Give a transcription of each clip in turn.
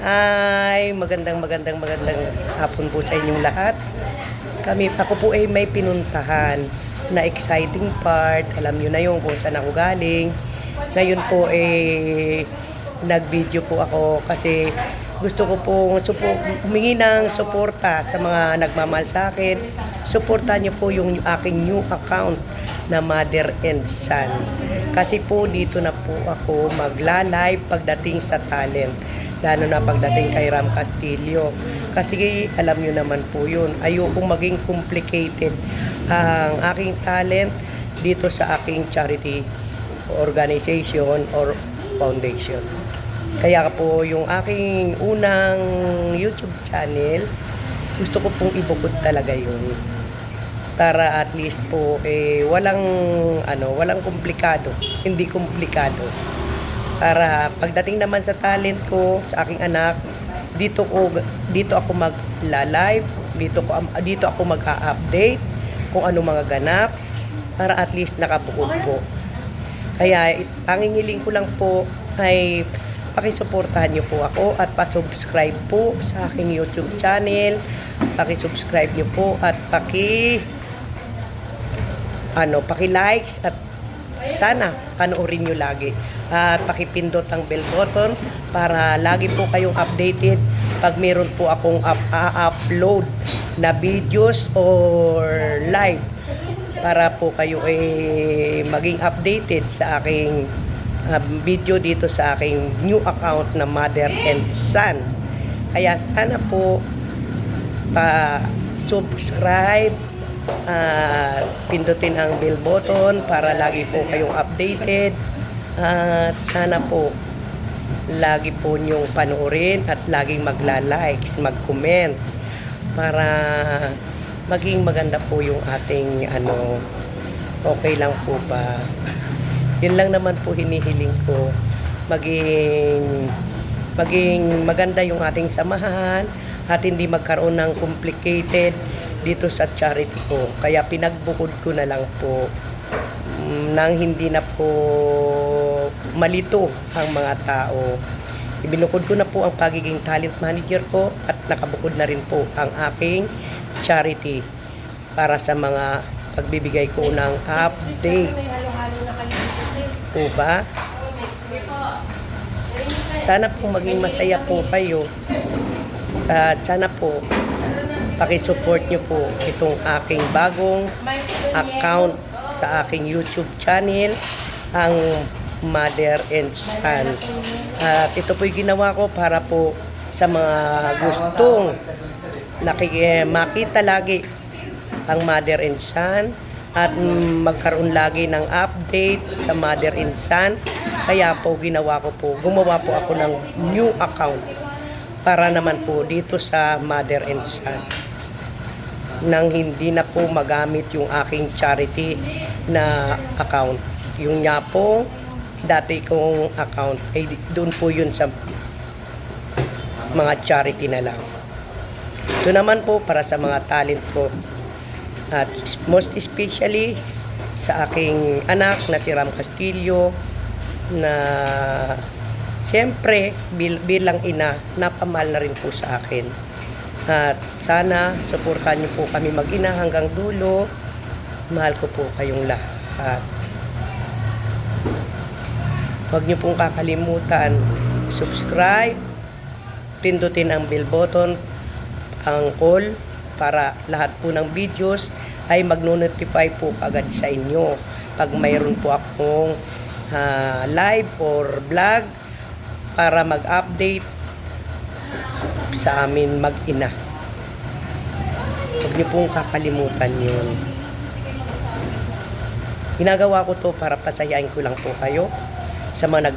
Ay, magandang hapon po sa inyong lahat. Ako po ay may pinuntahan na exciting part. Alam nyo na yung kung saan ako galing. Ngayon po nag-video po ako kasi gusto ko pong humingi ng suporta sa mga nagmamahal sa akin. Suportahan nyo po yung aking new account na Mother and Son. Kasi po dito na po ako magla-live pagdating sa talent. Lalo na pagdating kay Ram Castillo. Kasi alam nyo naman po yun. Ayokong maging complicated ang aking talent dito sa aking charity organization or foundation. Kaya po yung aking unang YouTube channel, gusto ko pong ibukod talaga yun. Para at least po walang komplikado, hindi komplikado. Para pagdating naman sa talent ko, sa aking anak, dito ako magla-live, dito ako mag-a-update kung ano mga ganap para at least nakabukod po. Kaya ang hinihiling ko lang po ay pakisuportahan niyo po ako at pa-subscribe po sa aking YouTube channel. Paki-subscribe niyo po at paki-likes at sana panoorin niyo lagi. At pakipindot ang bell button para lagi po kayong updated pag meron po akong upload na videos or live para po kayo maging updated sa aking video dito sa aking new account na Mother and Son. Kaya sana po subscribe at pindutin ang bell button para lagi po kayong updated. At sana po lagi po niyong panoorin at laging magla-likes, mag-comments para maging maganda po yung ating okay lang po ba. Yun lang naman po hinihiling ko. Maging maganda yung ating samahan at hindi magkaroon ng complicated dito sa charity ko. Kaya pinagbukod ko na lang po nang hindi na po malito ang mga tao. Ibinukod ko na po ang pagiging talent manager ko at nakabukod na rin po ang aking charity para sa mga pagbibigay ko ng update. Po ba? Sana po maging masaya po kayo. Sana po pakisupport nyo po itong aking bagong account sa aking YouTube channel, ang Mother and Son. At ito po yung ginawa ko para po sa mga gustong makita lagi ang Mother and Son at magkaroon lagi ng update sa Mother and Son. Kaya po gumawa po ako ng new account para naman po dito sa Mother and Son, nang hindi na po magamit yung aking charity na account. Yung nga po dati kong account ay doon po yun sa mga charity na lang. Ito naman po para sa mga talent ko at most especially sa aking anak na si Ram Castillo na siyempre bilang ina napamahal na rin po sa akin. At sana suportahan niyo po kami mag-ina hanggang dulo. Mahal ko po kayong lahat. Huwag niyo pong kakalimutan subscribe, pindutin ang bell button, ang all para lahat po ng videos ay magno-notify po agad sa inyo pag mayroon po akong live or vlog para mag-update sa amin mag-ina. Huwag niyo pong kakalimutan yun. Ginagawa ko to para pasayain ko lang po kayo sa mga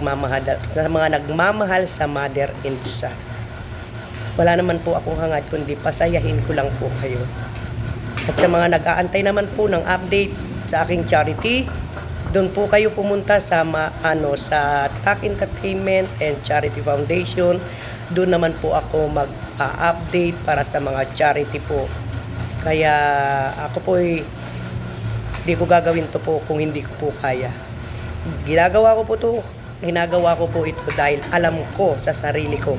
nagmamahal sa Mother and Son. Wala naman po akong hangad kundi pasayahin ko lang po kayo. At sa mga nag-aantay naman po ng update sa aking charity, doon po kayo pumunta sa sa TAC Entertainment and Charity Foundation. Doon naman po ako mag-update para sa mga charity po. Kaya ako po hindi ko gagawin to po kung hindi ko po kaya. Ginagawa ko po ito dahil alam ko sa sarili ko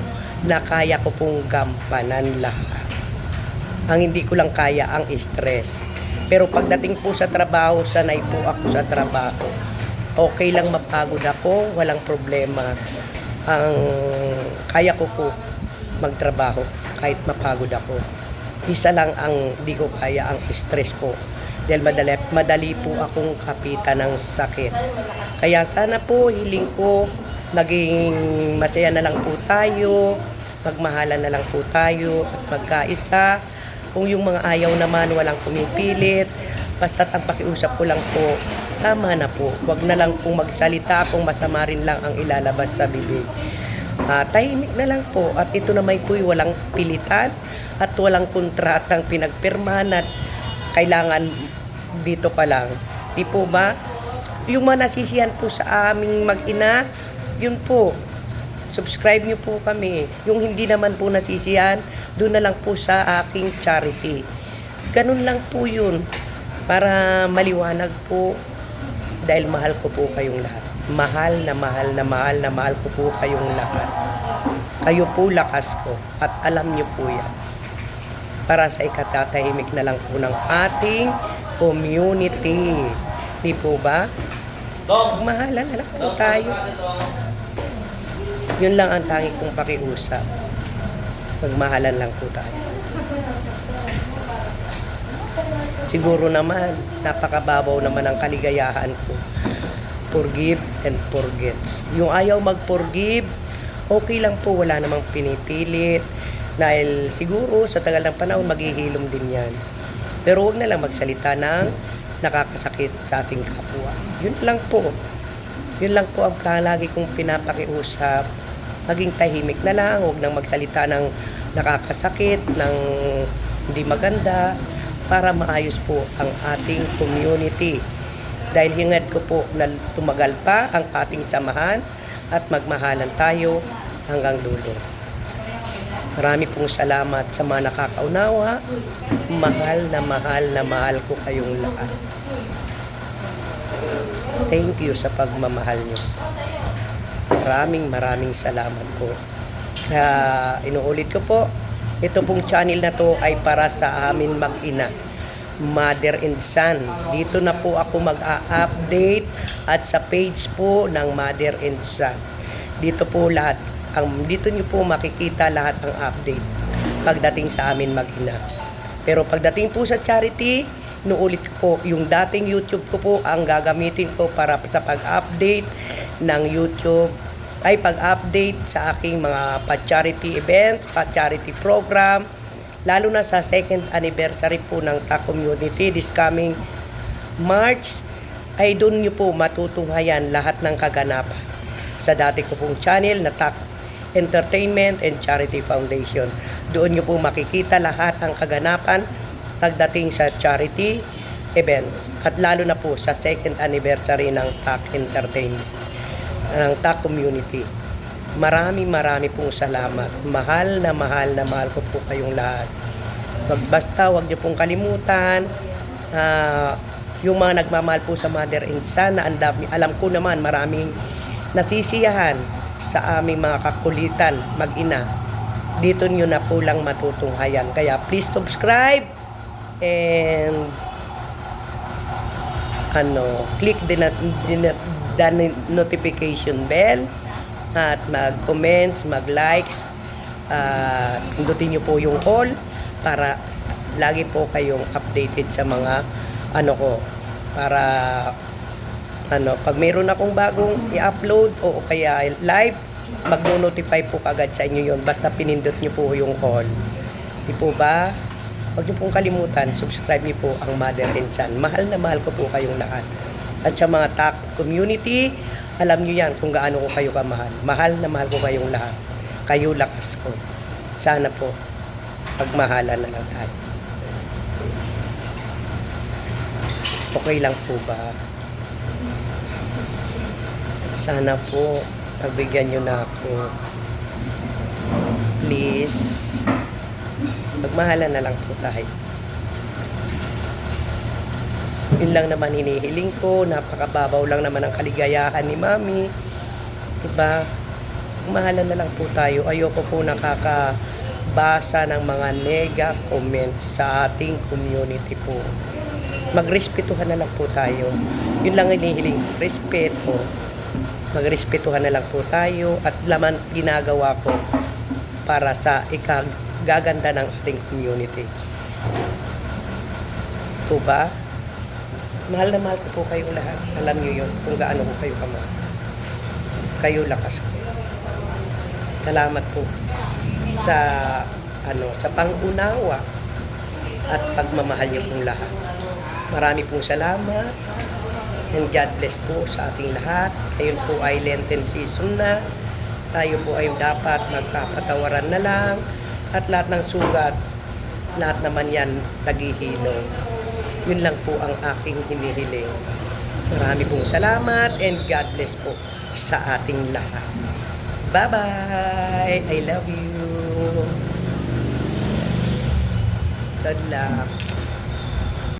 na kaya ko pong gampanan lahat. Ang hindi ko lang kaya ang stress. Pero pagdating po sa trabaho, sanay po ako sa trabaho. Okay lang mapagod ako, walang problema. Ang kaya ko po magtrabaho kahit mapagod ako. Isa lang ang di ko kaya, ang stress po. Dahil madali po akong kapitan ng sakit. Kaya sana po, hiling ko, naging masaya na lang po tayo, magmahalan na lang po tayo, at magkaisa. Kung yung mga ayaw naman, walang pumipilit, basta't ang pakiusap ko lang po, tama na po. Huwag na lang pong magsalita kung masama rin lang ang ilalabas sa bibig. Tahimik na lang po. At ito naman po walang pilitan at walang kontratang pinagpirmahan at kailangan dito ka lang. Di po ba? Yung mga nasisiyan po sa aming mag-ina, yun po. Subscribe nyo po kami. Yung hindi naman po nasisiyan, doon na lang po sa aking charity. Ganun lang po yun. Para maliwanag po. Dahil mahal ko po kayong lahat. Mahal na mahal na mahal na mahal ko po kayong lahat. Kayo po lakas ko. At alam nyo po yan. Para sa ikatatahimik na lang po ng ating community. Di po ba? Mahalan na lang po tayo. Yun lang ang tangi kong pakiusap. Magmahalan lang po tayo. Siguro naman, napakababaw naman ang kaligayahan ko. Forgive and forget. Yung ayaw mag-forgive, okay lang po, wala namang pinipilit. Dahil siguro sa tagal ng panahon, maghihilom din yan. Pero huwag na lang magsalita ng nakakasakit sa ating kapwa. Yun lang po. Yun lang po ang lagi kong pinapakiusap. Maging tahimik na lang, huwag nang magsalita ng nakakasakit, ng hindi maganda, para maayos po ang ating community. Dahil hingad ko po na tumagal pa ang ating samahan at magmahalan tayo hanggang dulo. Marami pong salamat sa mga nakakaunawa. Mahal na mahal na mahal ko kayong lahat. Thank you sa pagmamahal niyo. Maraming salamat po. Kaya inuulit ko po, ito pong channel na to ay para sa amin mag-ina, Mother and Son. Dito na po ako mag-a-update at sa page po ng Mother and Son. Dito po lahat, dito niyo po makikita lahat ng update pagdating sa amin mag-ina. Pero pagdating po sa charity, inuulit ko po, yung dating YouTube ko po ang gagamitin ko para sa pag-update ng YouTube, ay pag-update sa aking mga pa-charity event, pa-charity program, lalo na sa second anniversary po ng TAC Community this coming March, ay doon nyo po matutunghayan lahat ng kaganapan sa dati ko pong channel na TAC Entertainment and Charity Foundation. Doon nyo po makikita lahat ng kaganapan pagdating sa charity events at lalo na po sa second anniversary ng TAC Entertainment, ng TAC Community. Marami pong salamat. Mahal na mahal ko po kayong lahat. Basta wag niyo pong kalimutan yung mga nagmamahal po sa Mother and Son na alam ko naman maraming nasisiyahan sa aming mga kakulitan mag-ina. Dito nyo na po lang matutunghayan. Kaya please subscribe and click the notification bell at mag-comments, mag-likes, pindutin nyo po yung all para lagi po kayong updated sa mga ko, para pag mayroon akong bagong i-upload o kaya live, magno-notify po kagad sa inyo yon basta pinindot nyo po yung all. Di po ba? Huwag nyo pong kalimutan, subscribe nyo po ang Mother and Son. Mahal na mahal ko po kayong lahat. At sa mga TAC community, alam nyo yan kung gaano ko kayo kamahal. Mahal na mahal ko kayong lahat. Kayo lakas ko. Sana po, pagmahalan na lang tayo. Okay lang po ba? Sana po, pagbigyan nyo na ako. Please, magmahalan na lang po tayo. Yun lang naman hinihiling ko. Napakababaw lang naman ang kaligayahan ni Mami. Diba? magmahalan na lang po tayo. Ayoko po nakakabasa ng mga nega comments sa ating community po. Magrespetuhan na lang po tayo. Yun lang hinihiling, respeto. Magrespetuhan na lang po tayo at laman ginagawa ko para sa ikagaganda ng ating community. Po ba? Mahal na mahal ko po kayong lahat. Alam niyo yun kung gaano ko kayo kamahal. Kayo lakas ko. Salamat po sa sa pangunawa at pagmamahal niyo pong lahat. Marami pong salamat. And God bless po sa ating lahat. Ngayon po ay Lenten season na. Tayo po ay dapat magkapatawaran na lang. At lahat ng sugat, lahat naman yan naghihilom. Yun lang po ang aking hinihiling. Marami pong salamat and God bless po sa ating lahat. Bye-bye! I love you! Good luck!